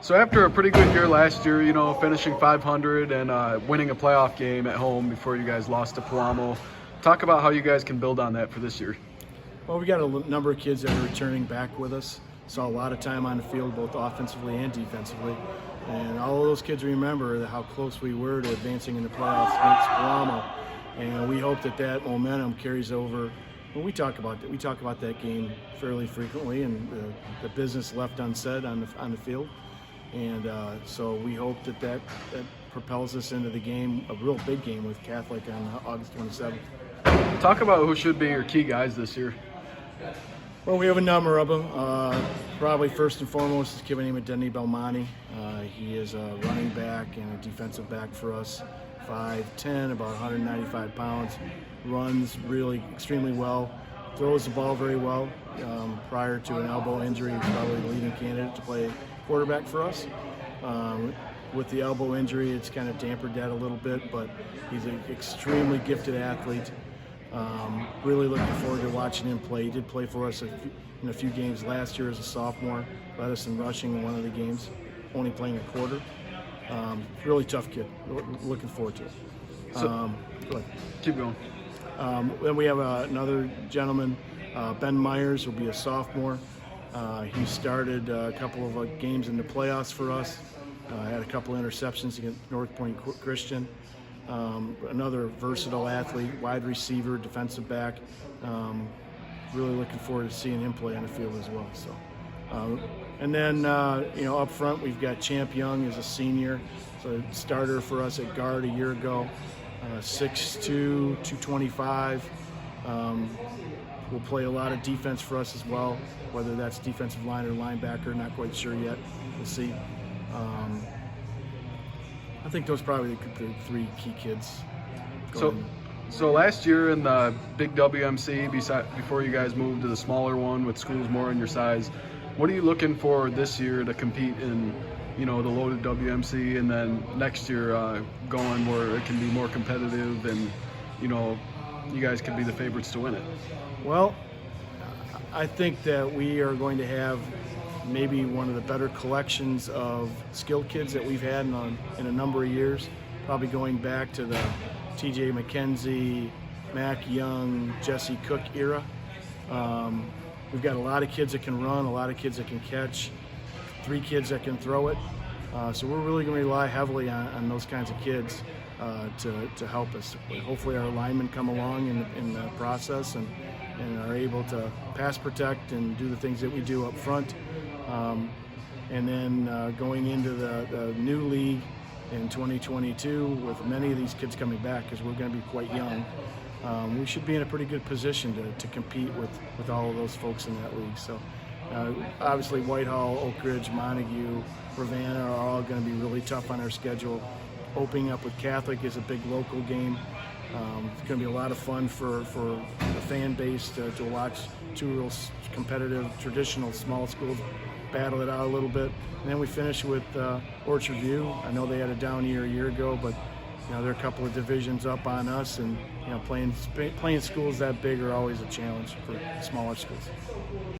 So after a pretty good year last year, finishing 500 and winning a playoff game at home before you guys lost to Palamo, talk about how you guys can build on that for this year. Well, we got a number of kids that are returning back with us. Saw a lot of time on the field, both offensively and defensively. And all of those kids remember how close we were to advancing in the playoffs against Palamo. And we hope that momentum carries over. Well, we talk about that game fairly frequently, and the business left unsaid on the field. And so we hope that propels us into the game, a real big game with Catholic on August 27th. Talk about who should be your key guys this year. Well, we have a number of them. Probably first and foremost is a kid by the name of Denny Belmonte. He is a running back and a defensive back for us. 5'10", about 195 pounds. Runs really extremely well. Throws the ball very well. Prior to an elbow injury, he was probably the leading candidate to play quarterback for us. With the elbow injury, it's kind of dampened that a little bit, but he's an extremely gifted athlete. Really looking forward to watching him play. He did play for us in a few games last year as a sophomore. Led us in rushing in one of the games, only playing a quarter. Really tough kid. Looking forward to it. Go ahead. Keep going. Then we have another gentleman, Ben Myers, will be a sophomore. He started a couple of games in the playoffs for us. Had a couple interceptions against North Point Christian. Another versatile athlete, wide receiver, defensive back. Really looking forward to seeing him play on the field as well. So, and then up front we've got Champ Young as a senior, so starter for us at guard a year ago. 6'2", 225. Will play a lot of defense for us as well, whether that's defensive line or linebacker, not quite sure yet. We'll see. I think those are probably the three key kids. So last year in the big WMC, before you guys moved to the smaller one with schools more in your size, what are you looking for this year to compete in, the loaded WMC, and then next year going where it can be more competitive and, you guys could be the favorites to win it? Well, I think that we are going to have maybe one of the better collections of skilled kids that we've had in a number of years, probably going back to the TJ McKenzie, Mac Young, Jesse Cook era. We've got a lot of kids that can run, a lot of kids that can catch, 3 kids that can throw it. So we're really going to rely heavily on those kinds of kids to help us. Hopefully our linemen come along in the process and are able to pass protect and do the things that we do up front. And then going into the new league in 2022 with many of these kids coming back, because we're going to be quite young, we should be in a pretty good position to compete with all of those folks in that league. So obviously Whitehall, Oak Ridge, Montague, Ravenna are all going to be really tough on our schedule. Opening up with Catholic is a big local game. It's going to be a lot of fun for the fan base to watch 2 real competitive, traditional small schools battle it out a little bit. And then we finish with Orchard View. I know they had a down year a year ago, but they're a couple of divisions up on us, and playing schools that big are always a challenge for smaller schools.